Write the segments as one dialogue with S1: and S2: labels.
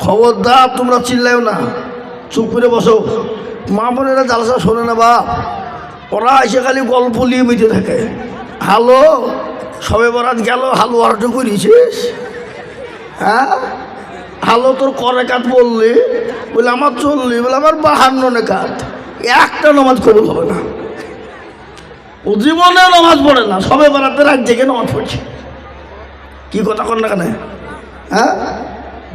S1: খবরদার তোমরা চিল্লাও না, চুপ করে বসো। মা বোনেরা জালসা শোনে না বাপ, ওরা এসে খালি গল্প নিয়ে মিটে থাকে। হ্যালো, সবে বরাত গেল, হালু আরটো করেছিস? হ্যাঁ, হালো তোর করে কাত বললি, বলে আমার চললি, বলে আমার 52 কাত। একটা নামাজ কবুল হবে না, ও জীবনে নামাজ পড়ে না, সবে বরাতে রাত জেগে নামাজ পড়ছে। কি কথা কর না কেন? হ্যাঁ,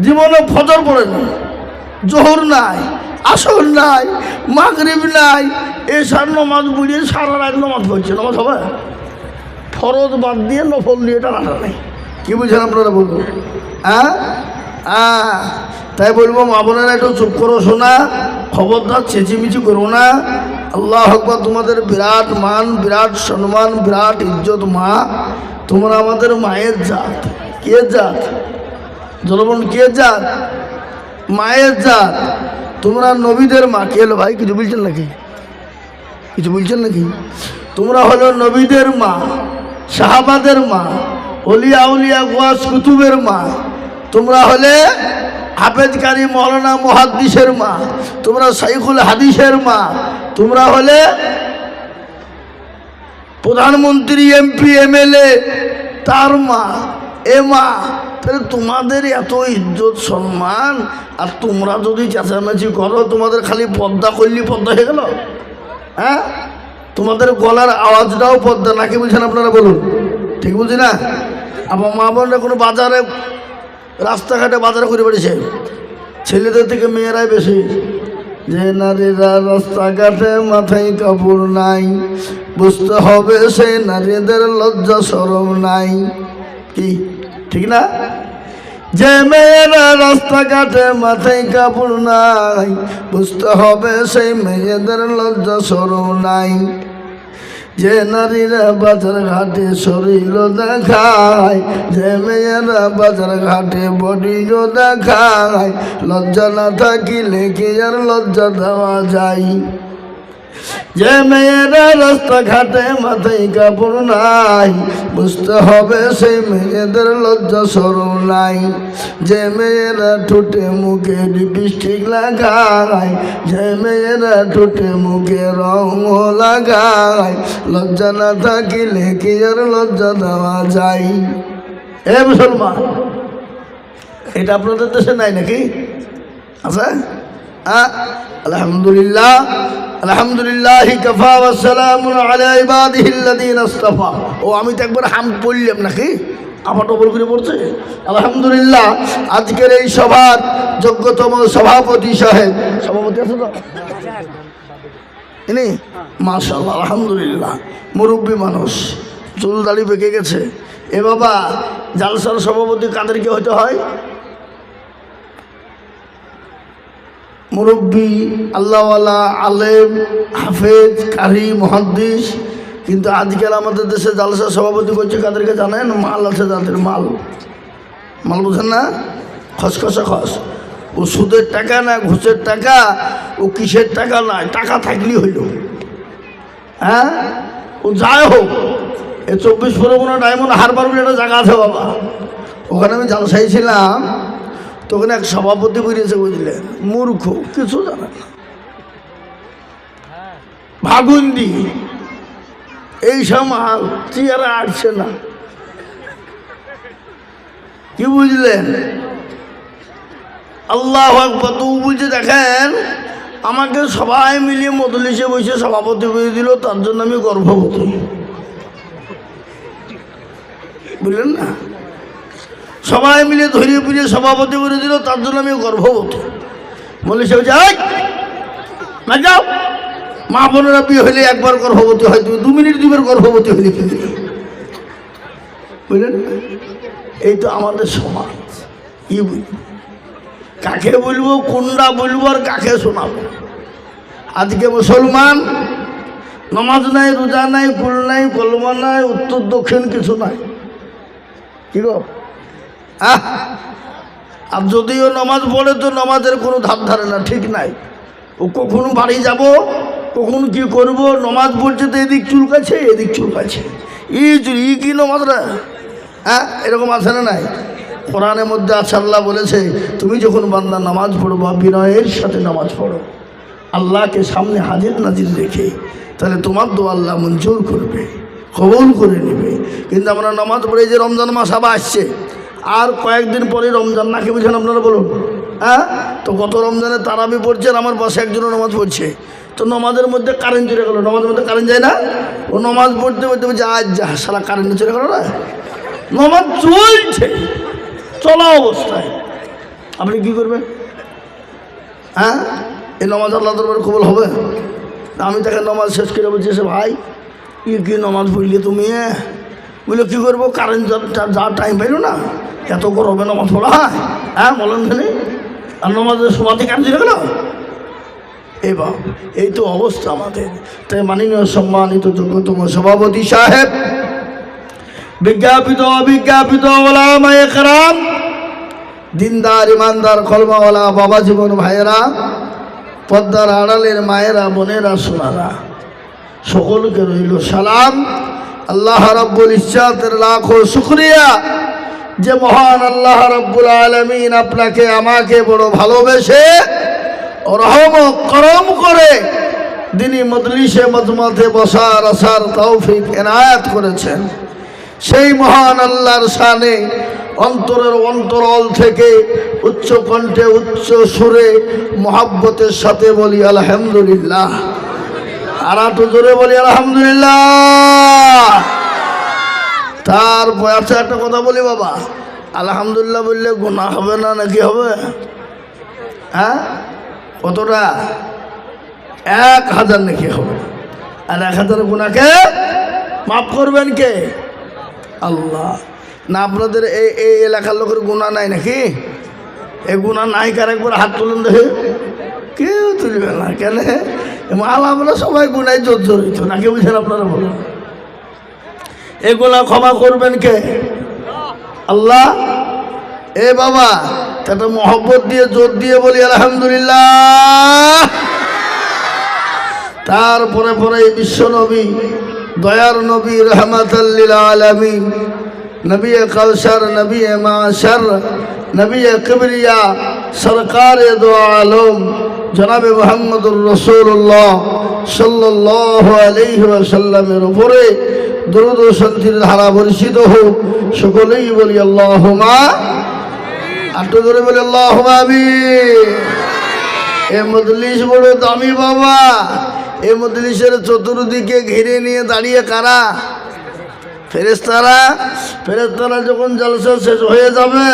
S1: জীবনে ফজর পড়ে না, জোহর নাই, আসর নাই, মাগরিব নাই, এশার নামাজ বুঝিয়ে সারা রাত নামাজ পড়ছে। নামাজ হবে? ফরজ বাদ দিয়ে নফল দিয়ে এটা রাখা নেই। কি বুঝছেন আপনারা বলবো? হ্যাঁ হ্যাঁ, তাই বলবো মা বোনেরা একটু চুপ করো শোনা, খবরদার চেঁচিমিচি করো না। আল্লাহ আকবার, তোমাদের বিরাট মান, বিরাট সম্মান, বিরাট ইজ্জত। মা তোমরা আমাদের মায়ের জাত। কে জাত? জনগণ কে জাত? মায়ের জাত। তোমরা নবীদের মা। কে হলো ভাই? কিছু বলছেন নাকি? কিছু বলছেন নাকি? তোমরা হলো নবীদের মা, সাহাবাদের মা, ওলিয়া উলিয়া গোয়াস কুতুবের মা। তোমরা হলে হাফেজ কারি মৌলানা মুহাদ্দিসের মা, তোমরা শাইখুল হাদিসের মা, তোমরা হলে প্রধানমন্ত্রী, এমপি, এমএলএ তার মা। এ মা, তাহলে তোমাদের এত ইজ্জত সম্মান, আর তোমরা যদি চেঁচামেচি করো, তোমাদের খালি পর্দা করলি পর্দা হয়ে গেল? হ্যাঁ, তোমাদের গলার আওয়াজটাও পর্দা, নাকি বলছেন আপনারা? বলুন, ঠিক বলছি না? আমার মা বোনরা কোনো বাজারে, রাস্তাঘাটে বাজার করে বেড়েছে, ছেলেদের থেকে মেয়েরাই বেশি। যে নারীরা রাস্তাঘাটে মাথায় কাপড় নাই, বুঝতে হবে সেই নারীদের লজ্জা শরম নাই। কি ঠিক না? যে মেয়েরা রাস্তাঘাটে মাথায় কাপড় নাই, বুঝতে হবে সেই মেয়েদের লজ্জা শরম নাই। যে নারীরা বাজার ঘাটে শরীর দেখায়, যে মেয়েরা বাজার ঘাটে বডিও দেখায়, লজ্জা না থাকিলে কি আর লজ্জা দেওয়া যায়? যে মেয়েরা রাস্তাঘাটে মাথায় কাপড় নাই, বুঝতে হবে সেই মেয়েদের লজ্জা শরম নাই। যে মেয়েরা ঠোঁটে মুখে লিপস্টিক লাগায়, যে মেয়েরা ঠোঁটে মুখে রং লাগায়, লজ্জা না থাকিলে কি আর লজ্জা দেওয়া যায়? এ মুসলমান, এটা আপনাদের দেশে নাই নাকি? আচ্ছা, আলহামদুলিল্লাহ, আলহামদুলিল্লাহ কাফা ওয়া সালামুন আলা ইবাদিহিল্লাযীনা ইসতাফা। ও আমি তো একবার হাম পড়লাম নাকি? আমার ডবল করে পড়ছে। আলহামদুলিল্লাহ, আজকের এই সভার যোগ্যতম সভাপতি সাহেব, সভাপতি আছে তো ইনি? মাশাআল্লাহ, আলহামদুলিল্লাহ, মুরব্বী মানুষ, চুল দাড়ি পেকে গেছে। এ বাবা, জালসার সভাপতি কাদেরকে হতে হয়? মুরব্বী, আল্লাহওয়ালা, আলেম, হাফেজ, কারি, মুহাদ্দিস। কিন্তু আজকাল আমাদের দেশে জালসা সভাপতি করছে কাদেরকে জানেন? মাল আছে যাদের, মাল। মাল বুঝেন না? খসখসে খস। ও সুদের টাকা না ঘুষের টাকা, ও কিসের টাকা নয়, টাকা থাকলেই হইল। হ্যাঁ, ও যাই হোক, এ 24 পরগনা ডায়মন্ড হারবার বলে একটা জায়গা আছে বাবা, ওখানে আমি জালসাই ছিলাম। তখন এক সভাপতি বেরিয়েছে, বুঝলেন, মূর্খ, কিছু জানে না, ভাগুন্দি, এই সমাল চেয়ারে আসছে না। কি বুঝলেন? আল্লাহু আকবার। তো বুঝে দেখেন, আমাকে সবাই মিলিয়ে মজলিসে বসে সভাপতি করে দিল, তার জন্য আমি গর্ভবতী। বুঝলেন না? সবাই মিলে ধরিয়ে পুড়িয়ে সভাপতি করে দিল, তার জন্য আমি গর্ভবতী। মজলিসে বলছে, না যাও, মা বোনেরা বিয়ে হলে একবার গর্ভবতী হয়, তুমি 2 মিনিট 2 বার গর্ভবতী হলে কি বুঝলেন? এই তো আমাদের সমাজ। কি কাকে বলবো, কোনটা বলবো, আর কাকে শোনাবো? আজকে মুসলমান, নামাজ নাই, রোজা নাই, কুল নাই, কলমা নাই, উত্তর দক্ষিণ কিছু নাই। কি গো? আর যদিও নামাজ পড়ে তো নামাজের কোনো ধার ধারে না, ঠিক নাই। ও কখনো বাড়ি যাব, কখনো কি করব, নামাজ পড়ছে তো এদিক চুলকাছে, এদিক চুলকাছে, ই কি নামাজরা? হ্যাঁ, এরকম আছে না নাই? কোরআনের মধ্যে আছে, আল্লাহ বলেছে তুমি যখন বান্দা নামাজ পড়বা বিনয়ের সাথে নামাজ পড়ো, আল্লাহকে সামনে হাজির নাজির রেখে, তাহলে তোমার দোয়া আল্লাহ মঞ্জুর করবে, কবুল করে নেবে। কিন্তু আমরা নামাজ পড়ে যে রমজান মাস আবার আসছে, আর কয়েকদিন পরে রমজান, নাকি বুঝেন আপনারা বলুন? হ্যাঁ, তো গত রমজানে তারাবি পড়ছেন, আমার পাশে একজনও নামাজ পড়ছে, তো নমাজের মধ্যে কারেন্ট চলে গেলো, নমাজের মধ্যে কারেন্ট যায় না, ও নমাজ পড়তে পড়তে বলছে আজ যা সারা কারেন্ট চলে গেলো না, নমাজ চলছে চলা অবস্থায়, আপনি কি করবেন? হ্যাঁ, এই নমাজ আল্লাহ দরবারে কবুল হবে? আমি তাকে নমাজ শেষ করে বলছি, সে ভাই কি নমাজ পড়লি তুমি? বললো কী করবো, কারেন্ট যা টাইম পাইল না, এত গরমে নমাজ পড়া হয়? হ্যাঁ বলেন খানি, আর নমাজের সমাধি কারেন্ট চলে গেল। এবার এই তো অবস্থা আমাদের। তাই মাননীয় সম্মানিত যোগ্যতম সভাপতি সাহেব, বিজ্ঞাপিত অবিজ্ঞাপিত ওলামায়ে কেরাম, দিনদার ইমানদার কলমাওয়ালা বাবা জীবন ভাইয়েরা, পদ্মার আড়ালের মায়েরা, বোনেরা, সোনারা, সকলকে রইল সালাম। আল্লাহ রাব্বুল ইজ্জাতের লাখো শুকরিয়া যে মহান আল্লাহ রাব্বুল আলামিন আপনাকে আমাকে বড় ভালোবেসে রহম করম করে দিনী মজলিসে মজমাতে বসার আসার তৌফিক এনায়েত করেছেন। সেই মহান আল্লাহর শানে অন্তরের অন্তরল থেকে উচ্চ কণ্ঠে উচ্চ সুরে মহাব্বতের সাথে বলি আলহামদুলিল্লাহ। আর একটু জোরে বলি আলহামদুলিল্লাহ। তারপর আচ্ছা একটা কথা বলি বাবা, আলহামদুলিল্লাহ বললে গুনাহ হবে না নাকি হবে? হ্যাঁ, কতটা? 1000 নাকি হবে, আর 1000 গুনাহকে মাফ করবেন কে? আল্লাহ। না আপনাদের এই এলাকার লোকের গুনাহ নাই নাকি? এই গুনাহ নাই কার একবার হাত তুলেন দেখে। কেউ তুলবে না, কেন? মাল আমরা সবাই গুনায় জর্জরিত, নাকি বুঝেন আপনারা বলুন? এগুলা ক্ষমা করবেন কে? আল্লাহ। এ বাবা, তাতে মহব্বত দিয়ে জোর দিয়ে বলি আলহামদুলিল্লাহ। তারপরে পরে বিশ্ব নবী, দয়ার নবী, রহমাতাল লিল আলামিন, নবী কাউসার, নবী মাশার, নবী কিবরিয়া, সরকার দো আলম জনাবে মুহাম্মদুর রাসূলুল্লাহ সাল্লাল্লাহু আলাইহি ওয়াসাল্লামের উপরে দরুদ ও শান্তির ধারা বর্ষিত হোক। সকলেই বলি আল্লাহুম্মা, আটু ধরে বলি আল্লাহুম্মা আমিন। এ মজলিস বড় দামি বাবা। এই মজলিসের চতুর্দিকে ঘিরে নিয়ে দাঁড়িয়ে কারা? ফেরেশতারা। ফেরেশতারা যখন জলসা শেষ হয়ে যাবে,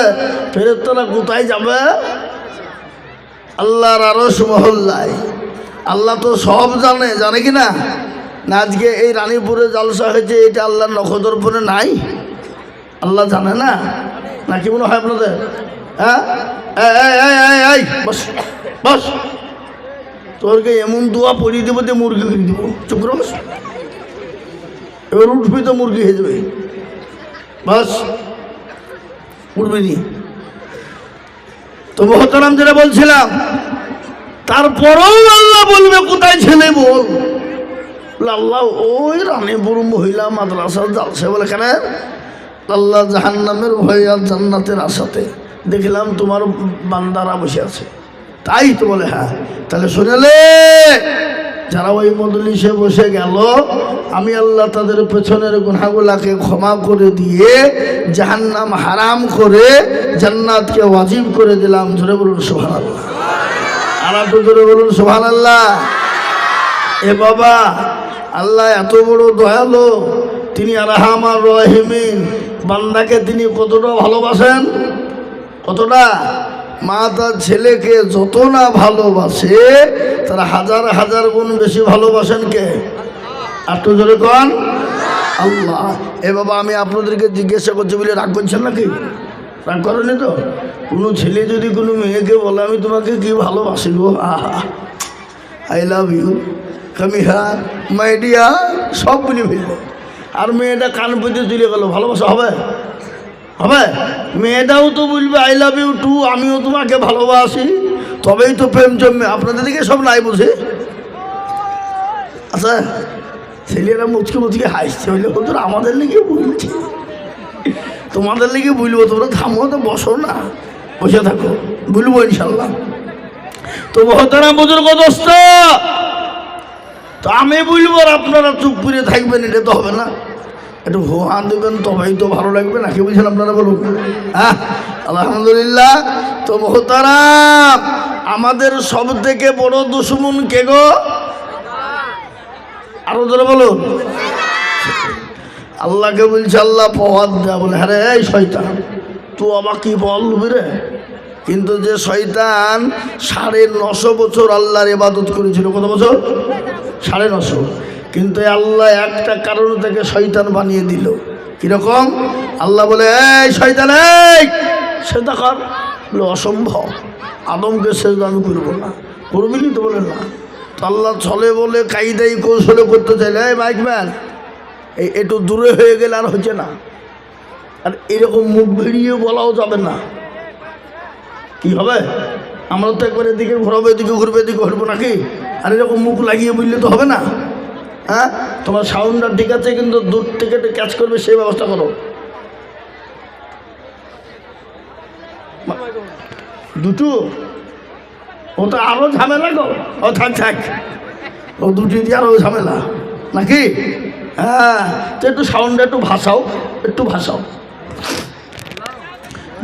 S1: ফেরেশতারা কোথায় যাবে? আল্লাহর আরশ মহল্লায়। আল্লাহ তো সব জানে, জানে কি না? না আজকে এই রানীপুরে জলসা হয়েছে, এটা আল্লাহর নখদর্পণে নাই? আল্লাহ জানে না? নাকি মনে হয় আপনাদের? হ্যাঁ, এই বস বস, তোরকে এমন দোয়া পড়িয়ে দেবো যে মুরগি কিনে দেবো। চুপ করে বস, এবার উঠবি তো মুরগি হয়ে যাবে। বাস উঠবি নি তো মহতারাম, যেটা বলছিলাম, তারপরেও আল্লাহ বলবে কোথায় ছেলে? বল আল্লাহ ওই রানীপুর মহিলা মাদ্রাসার জালসা। বলে কেন? আল্লাহ জাহান্নামের ভয় আর জান্নাতের আশাতে দেখলাম তোমার বান্দারা বসে আছে, তাই তো। বলে হ্যাঁ। তাহলে শুনেলে, যারা ওই মজলিসে বসে গেল, আমি আল্লাহ তাদের পেছনের গুনাহগুলাকে ক্ষমা করে দিয়ে জাহান্নাম হারাম করে জান্নাতকে ওয়াজিব করে দিলাম। জোরে বলুন সুবহানাল্লাহ। আর একটু জোরে বলুন সুবহানাল্লাহ। এ বাবা, আল্লাহ এত বড় দয়ালু, তিনি আরহামার রাহিমিন। বান্দাকে তিনি কতটা ভালোবাসেন? কতটা? মা তার ছেলেকে যত না ভালোবাসে, তারা হাজার হাজার গুণ বেশি ভালোবাসেন কে? একটু জোরে কন আল্লাহ। এ বাবা, আমি আপনাদেরকে জিজ্ঞাসা করছি বলে রাগ করছেন নাকি? রাগ করেনি তো? কোনো ছেলে যদি কোনো মেয়েকে বলে আমি তোমাকে কি ভালোবাসি গো, আহা, আই লাভ ইউ, কামিহা, মাই ডিয়ার, সব বলে ফেলবে, আর মেয়েটা কান পেতে চলে গেল, ভালোবাসা হবে? হবে? মেয়েটাও তো বলবে আই লাভ ইউ টু, আমিও তোমাকে ভালোবাসি, তবেই তো প্রেম জন্মে। আপনাদের দিকে সব নাই বুঝে? আচ্ছা, ছেলেরা মুচকে মুচকে হাসছে, হইলে বলতো আমাদের লিখে বলছি। তোমাদের লিগে বলবো, তোমরা থামো তো, বসো না, বসে থাকো, বলবো ইনশাল্লাহ। তো মহতারাম বুজুর্গ দোস্ত, তো আমি বলবো আর আপনারা চুপ করে থাকবেন, এটা তো হবে না। একটু হোহা দেবেন তবেই তো ভালো লাগবে, নাকি বুঝছেন আপনারা বলুন? হ্যাঁ, আলহামদুলিল্লাহ। তো মহতারাম, আমাদের সব থেকে বড় দুশমন কে গো? আরো ধরে বলুন। আল্লাহকে বলছে, আল্লাহ পথ দেয়া, বলে হ্যাঁ রে এই শয়তান, তুই আবার কি বলবি রে? কিন্তু যে শয়তান 950 বছর আল্লাহর ইবাদত করেছিল, কত বছর? 950। কিন্তু আল্লাহ একটা কারণ থেকে শয়তান বানিয়ে দিল। কিরকম? আল্লাহ বলে, এই শয়তান, এই সেজদা কর। বলে অসম্ভব, আদমকে সেজদা আমি করবো না। করবি নি? তো বলে না। তো আল্লাহ ছলে বলে কায়দাই কৌশলে করতে চাইলে, এই মাইকম্যান এই একটু দূরে হয়ে গেলে আর হচ্ছে না। আর এরকম মুখ ভিড়িয়ে বলাও যাবে না। কি হবে? আমরা তো একবার এদিকে ঘুরাবো, এদিকে ঘুরবে, এদিকে ঘুরবো নাকি? আর এরকম মুখ লাগিয়ে বললে তো হবে না। হ্যাঁ, তোমার সাউন্ডটা ঠিক আছে, কিন্তু দূর থেকে ক্যাচ করবে সেই ব্যবস্থা করো। দুটো ও তো আরো ঝামেলা গো। ও থাক থাক, ও দুটি দিয়ে আরো ঝামেলা নাকি? হ্যাঁ, তো একটু সাউন্ডটা একটু ভাসাও, একটু ভাসাও।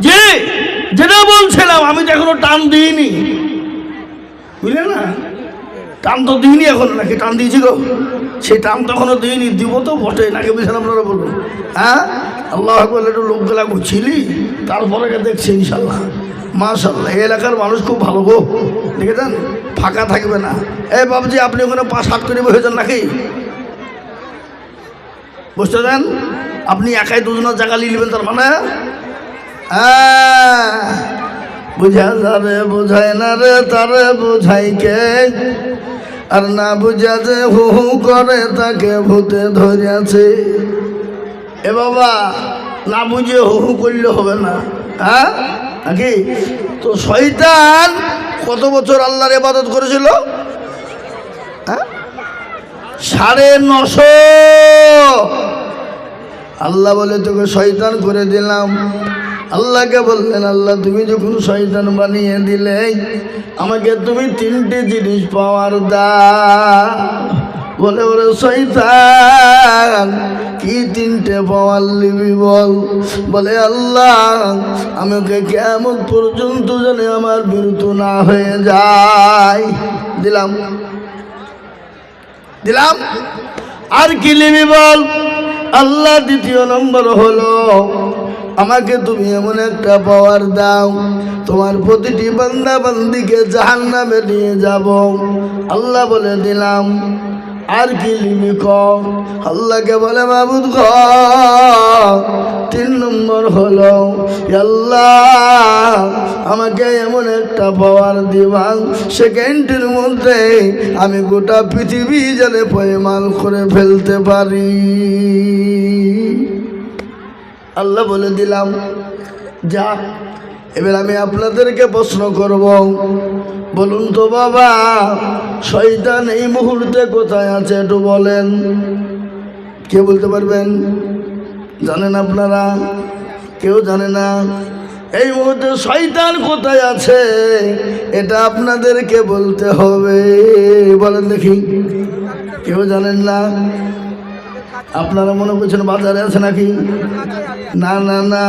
S1: যে যেটা বলছিলাম, আমি তো এখনো টান দিইনি, বুঝলে না? টান তো দিইনি এখনো, নাকি টান দিয়েছি গো? সেই টান তো এখনো দিইনি, দিব তো বটে, নাকি বুঝলেন আপনারা বলুন? হ্যাঁ, আল্লাহ বলে একটু লোকগুলা গুছিলি, তারপরে দেখছি ইনশাল্লাহ মাশাল্লাহ। এই এলাকার মানুষ খুব ভালো গো, দেখেছেন? ফাঁকা থাকবে না। এই বাবুজি, আপনি ওখানে 5-7 করে বসেছেন নাকি? বুঝতে দেন, আপনি একাই দুজনের জায়গা নিয়ে নেবেন, তার মানে বুঝা যাবে বোঝায় না রে, তারে বোঝাই কে? আর না বুঝা যে হু হু করে, তাকে ভূতে ধরিয়াছে। এ বাবা, না বুঝে হু হু করলে হবে না। হ্যাঁ নাকি? তো শয়তান কত বছর আল্লাহর ইবাদত করেছিল? হ্যাঁ, 950। আল্লাহ বলে, তোকে শয়তান করে দিলাম। আল্লাহকে বললেন, আল্লাহ তুমি যখন শয়তান বানিয়ে দিলে, আমাকে তুমি 3টে জিনিস পাওয়ার দাও। বলে, ওরে শয়তান, কি 3টে পাওয়ার নিবি বল? বলে, আল্লাহ আমাকে কিয়ামত পর্যন্ত যেন আমার মৃত্যু না হয়ে যায়। দিলাম দিলাম। আর কি নিবি বল? আল্লাহ দ্বিতীয় নম্বর হলো, আমাকে তুমি এমন একটা পাওয়ার দাও, তোমার প্রতিটি বান্দা বান্দিকে জাহান্নামে নিয়ে যাব। আল্লাহ বলে, দিলাম। আর কি নিবি কম? আল্লাহকে বলে, মাবুদ গ 3 নম্বর হলো, আল্লাহ আমাকে এমন একটা পাওয়ার দিবাং, সেকেন্ডের মধ্যে আমি গোটা পৃথিবী যেন পয়মাল করে ফেলতে পারি। আল্লাহ বলে, দিলাম। যা, এবার আমি আপনাদেরকে প্রশ্ন করব, বলুন তো বাবা, শয়তান এই মুহূর্তে কোথায় আছে একটু বলেন। কে বলতে পারবেন? জানেন আপনারা? কেউ জানে না এই মুহূর্তে শয়তান কোথায় আছে? এটা আপনাদেরকে বলতে হবে। বলেন দেখি, কেউ জানেন না? আপনারা মনে করছেন বাজারে আছে নাকি? না না না,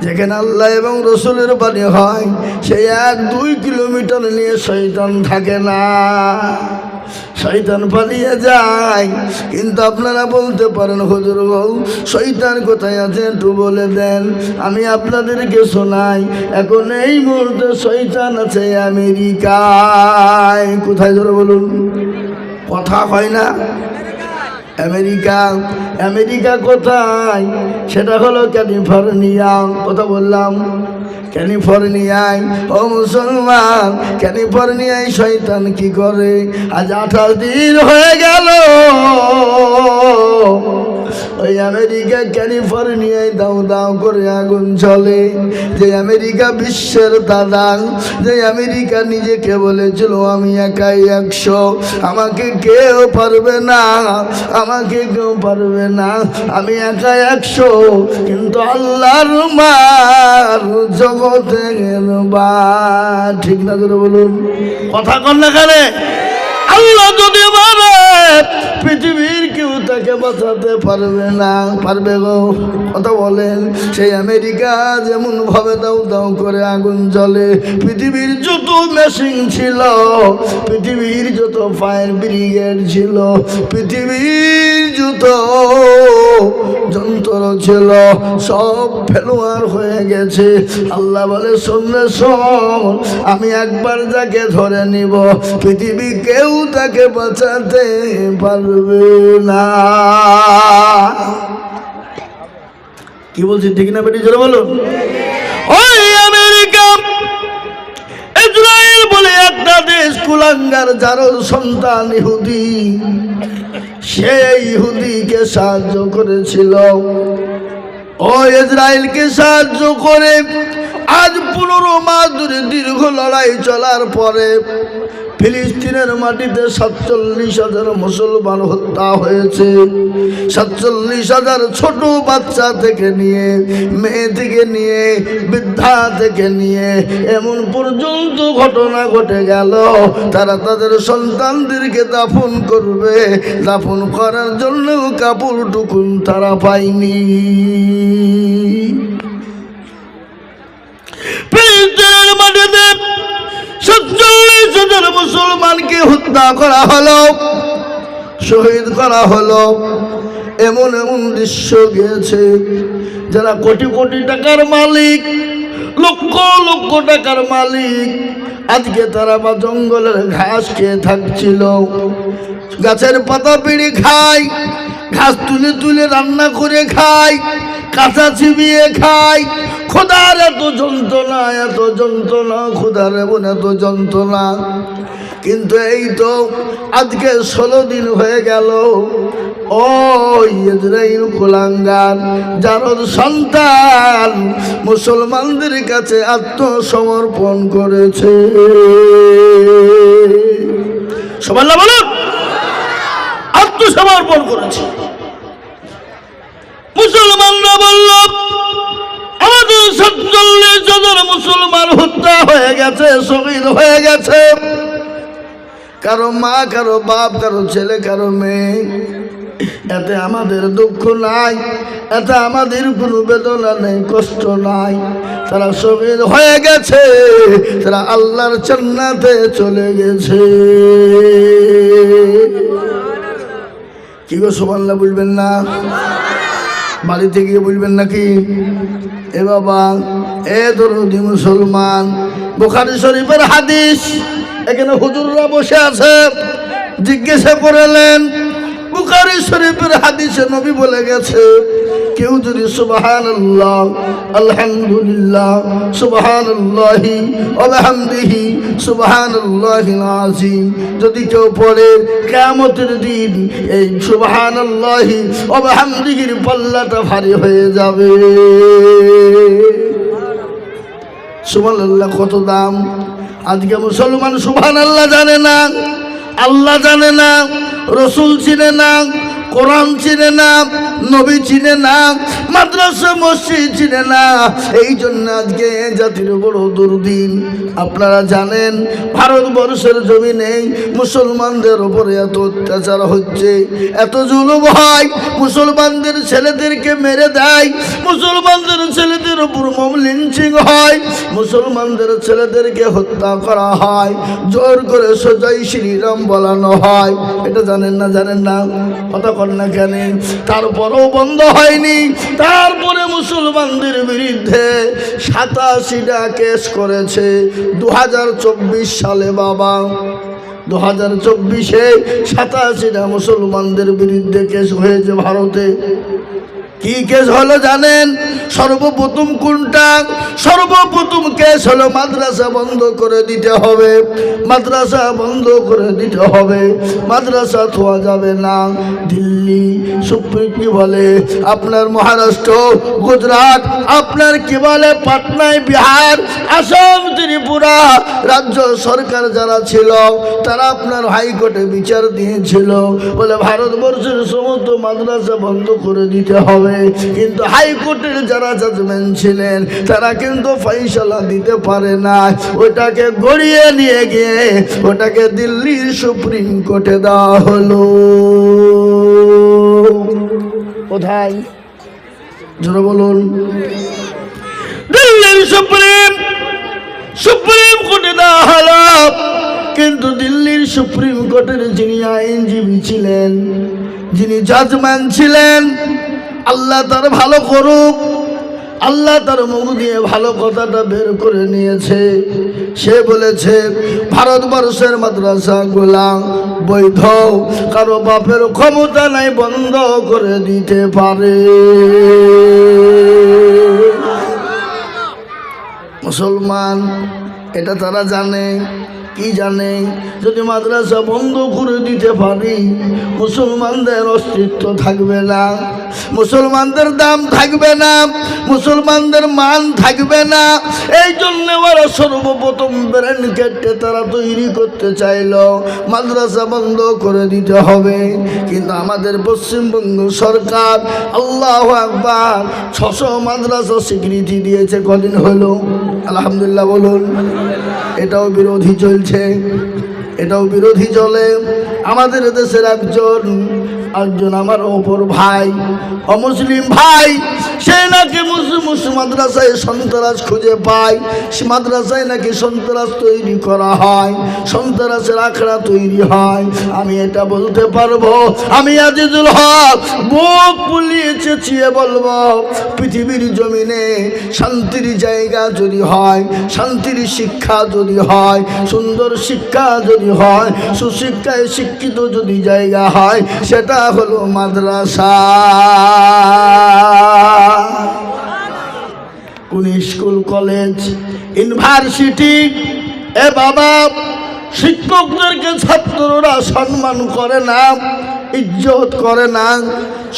S1: যেখানে আল্লাহ এবং রসুলের বাণী হয় সেই 1-2 কিলোমিটার নিয়ে শয়তান থাকে না, শয়তান পালিয়ে যায়। কিন্তু আপনারা বলতে পারেন, হুজুর গো শয়তান কোথায় আছে একটু বলে দেন, আমি আপনাদেরকে শোনাই। এখন এই মুহূর্তে শয়তান আছে আমেরিকায়। কোথায় ধরে বলুন? কথা হয় না? আমেরিকা। আমেরিকা কোথায়? সেটা হলো ক্যালিফোর্নিয়া। কথা বললাম, ক্যালিফোর্নিয়ায়। ও মুসলমান, ক্যালিফোর্নিয়ায় শয়তান কি করে? আজ 28 দিন হয়ে গেল। ওই আমেরিকা ক্যালিফোর্নিয়ায় দাও দাও করে আগুন জ্বলে। যে আমেরিকা বিশ্বের দাদা, যে আমেরিকা নিজেকে বলেছিল আমি একাই 100, আমাকে কেউ পারবে না, আমাকে কেউ পারবে না, আমি একা 100, কিন্তু আল্লাহর মার জগতের বা। ঠিক না ধরে বলুন, কথা কন না কেন? আল্লাহ যদি মারে পৃথিবীর কেউ তাকে বাঁচাতে পারবে না, পারবে গো? কথা বলেন। সেই আমেরিকা যেমন ভাবে দাও দাও করে আগুন জ্বলে, পৃথিবীর যত মেশিন ছিল, পৃথিবীর যত ফায়ার ব্রিগেড ছিল, পৃথিবীর যত যন্ত্র ছিল, সব ফেলোয়ার হয়ে গেছে। আল্লাহ বলে শোন রে শোন, আমি একবার যাকে ধরে নিব পৃথিবী কেউ তাকে বাঁচাতে পারবে না। কি বলছি ঠিক না বেটি? জোরে বলো। ওই আমেরিকা ইসরায়েল বলে একটা দেশ, কুলাঙ্গার যার সন্তান ইহুদি, সেই ইহুদিকে সাহায্য করেছিল। ও ইসরায়েলকে সাহায্য করে আজ 15 মাস ধরে দীর্ঘ লড়াই চলার পরে ফিলিস্তিনের মাটিতে 47,000 মুসলমান হত্যা হয়েছে। 47,000 ছোট বাচ্চা থেকে নিয়ে, মেয়ে থেকে নিয়ে, বৃদ্ধা থেকে নিয়ে এমন পর্যন্ত ঘটনা ঘটে গেল, তারা তাদের সন্তানদেরকে দাফন করবে, দাফন করার জন্য কাপড় টুকুন তারা পায়নি। ফিলিস্তিনের মাটিতে 47,000 মুসলমানকে হত্যা করা হলো, শহীদ করা হলো। এমন এমন দৃশ্য গিয়েছে, যারা কোটি কোটি টাকার মালিক, লক্ষ লক্ষ টাকার মালিক, আজকে তারা বা জঙ্গলের ঘাস খেয়ে থাকছিল, গাছের পাতা পেড়ে খায়, ঘাস তুলে তুলে রান্না করে খায়, কাঁচা চিবিয়ে খায়। খোদার এত যন্ত্রণা, এত যন্ত্রণা, খোদার এমন এত যন্ত্রণা। কিন্তু এই তো আজকে 16 দিন হয়ে গেল, ওই ইসরাইল কুলাঙ্গার যার সন্তান মুসলমানদের কাছে আত্মসমর্পণ করেছে। সবাই বলুন, আত্মসমর্পণ করেছে। মুসলমানরা বলল আমাদের 47,000 মুসলমান হত্যা হয়ে গেছে, শহীদ হয়ে গেছে। কারো মা, কারো বাপ, কারো ছেলে, কারো মেয়ে, এতে আমাদের দুঃখ নাই, এতে আমাদের কোনো বেদনা নেই, কষ্ট নাই। তারা শহীদ হয়ে গেছে, তারা আল্লাহর জান্নাতে চলে গেছে। কি গো সুবহানাল্লাহ বলবেন না? বাড়িতে গিয়ে বলবেন নাকি? এ বাবা, এ দরদি মুসলমান, বুখারী শরীফের হাদিস, এখানে হুজুররা বসে আছে, জিজ্ঞাসা করলেন, বুখারী শরীফের হাদিসে নবী বলে গেছে, কেউ যদি সুবহানাল্লাহ, আলহামদুলিল্লাহ, সুবহানাল্লাহি ওয়া বিহামদিহি, সুবহানাল্লাহিল আযীম যদি কেউ পড়ে, কিয়ামতের দিন এই সুবহানাল্লাহি ওয়া বিহামদিহির পাল্লাটা ভারী হয়ে যাবে। সুবহানাল্লাহ কত দাম! আজকে মুসলমান সুবহানাল্লাহ জানে না, আল্লাহ জানে না, রসুল চিনে না, কোরআন চিনে না, নবী চিনে না, মাদ্রাসা মসজিদ চিনে না। এই জন্য আজকে জাতির বড় দুর্দিন। আপনারা জানেন ভারতবর্ষের জমিনে মুসলমানদের উপরে এত অত্যাচার হচ্ছে, এত জুলুম হয়, মুসলমানদের ছেলেদেরকে মেরে দেয়, মুসলমানদের ছেলেদের উপর মব লিঞ্চিং হয়, মুসলমানদের ছেলেদেরকে হত্যা করা হয়, জোর করে সোজাই শ্রীরাম বলানো হয়। এটা জানেন না? জানেন না? কথা কর না কেন? তারপরেও বন্ধ হয়নি। তারপরে মুসলমানদের বিরুদ্ধে 87টা কেস করেছে 2024 সালে। বাবা, 2024-এ 87টা মুসলমানদের বিরুদ্ধে কেস হয়েছে ভারতে। কি কেস হলো জানেন? সর্বপ্রথম কোনটা? সর্বপ্রথম কেস হলো মাদ্রাসা বন্ধ করে দিতে হবে, মাদ্রাসা বন্ধ করে দিতে হবে, মাদ্রাসা থোয়া যাবে না। দিল্লি সুপ্রিম কি বলে, আপনার মহারাষ্ট্র, গুজরাট, আপনার কি বলে পাটনায়, বিহার, আসাম, ত্রিপুরা রাজ্য সরকার যারা ছিল তারা আপনার হাইকোর্টে বিচার দিয়েছিল, বলে ভারতবর্ষের সমস্ত মাদ্রাসা বন্ধ করে দিতে হবে। কিন্তু হাইকোর্টের যারা জাজমেন্ট ছিলেন তারা কিন্তু ফয়সালা দিতে পারে না, ওটাকে গড়িয়ে নিয়ে গিয়ে ওটাকে দিল্লির সুপ্রিম কোর্টে দেওয়া হলো। কোথায়? জোরে বলুন। দিল্লির সুপ্রিম কোর্টে দেওয়া হলো। কিন্তু দিল্লির সুপ্রিম কোর্টের যিনি আইনজীবী ছিলেন, যিনি জাজম্যান ছিলেন, আল্লাহ তার ভালো করুক, আল্লাহ তার মুখ দিয়ে ভালো কথাটা বের করে নিয়েছে। সে বলেছে ভারতবর্ষের মাদ্রাসাগুলা বৈধ, কারো বাপের ক্ষমতা নাই বন্ধ করে দিতে পারে। মুসলমান এটা তারা জানে। কি জানে? যদি মাদ্রাসা বন্ধ করে দিতে পারি মুসলমানদের অস্তিত্ব থাকবে না, মুসলমানদের দাম থাকবে না, মুসলমানদের মান থাকবে না। এই জন্য ওরা সর্বপ্রথম ব্রেন কেটে তারা তৈরি করতে চাইল মাদ্রাসা বন্ধ করে দিতে হবে। কিন্তু আমাদের পশ্চিমবঙ্গ সরকার আল্লাহু আকবার 600 মাদ্রাসা স্বীকৃতি দিয়েছে। কদিন হলো? আলহামদুলিল্লাহ বলুন। এটাও বিরোধী চলছে, এটাও বিরোধী চলে। আমাদের দেশের একজন আমার অপর ভাই, অমুসলিম ভাই, সে নাকি মুসলিম মাদ্রাসায় সন্ত্রাস খুঁজে পায়, সে মাদ্রাসায় নাকি সন্ত্রাস তৈরি করা হয়, সন্ত্রাসের আখড়া তৈরি হয়। আমি এটা বলতে পারবো, আমি আজিজুল হক বুক ফুলিয়ে চেঁচিয়ে বলবো, পৃথিবীর জমিনে শান্তির জায়গা যদি হয়, শান্তির শিক্ষা যদি হয়, সুন্দর শিক্ষা যদি হয়, সুশিক্ষায় শিক্ষিত যদি জায়গা হয়, সেটা হলো মাদ্রাসা। কোন স্কুল, কলেজ, ইউনিভার্সিটি এ বাবা শিক্ষকদেরকে ছাত্ররা সম্মান করে না, ইজ্জত করে না।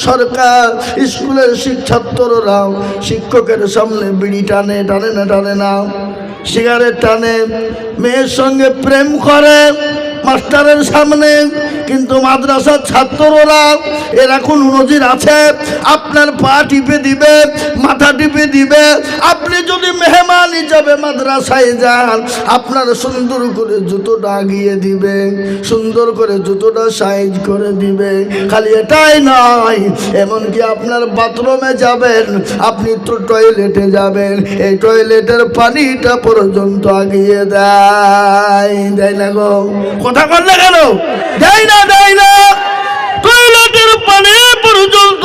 S1: সরকার স্কুলের ছাত্ররাও শিক্ষকের সামনে বিড়ি টানে, টানে না টানে না, সিগারেট টানে, মেয়ের সঙ্গে প্রেম করে মাস্টারের সামনে। কিন্তু মাদ্রাসার ছাত্ররা এরা কোন নজির আছে? আপনার পা টিপে দিবে, মাথা টিপে দিবে। আপনি যদি মেহমান হিসাবে মাদ্রাসায় যান, আপনার সুন্দর করে জুতোটা আগিয়ে দিবে, সুন্দর করে জুতোটা সাইজ করে দিবে। খালি এটাই নয়, এমনকি আপনার বাথরুমে যাবেন, আপনি তো টয়লেটে যাবেন, এই টয়লেটের পানিটা পর্যন্ত আগিয়ে দেয়। দেয় না গো? কথা বললে কেন? দেয় না, দেয় না। টয়লেটের পানি পর্যন্ত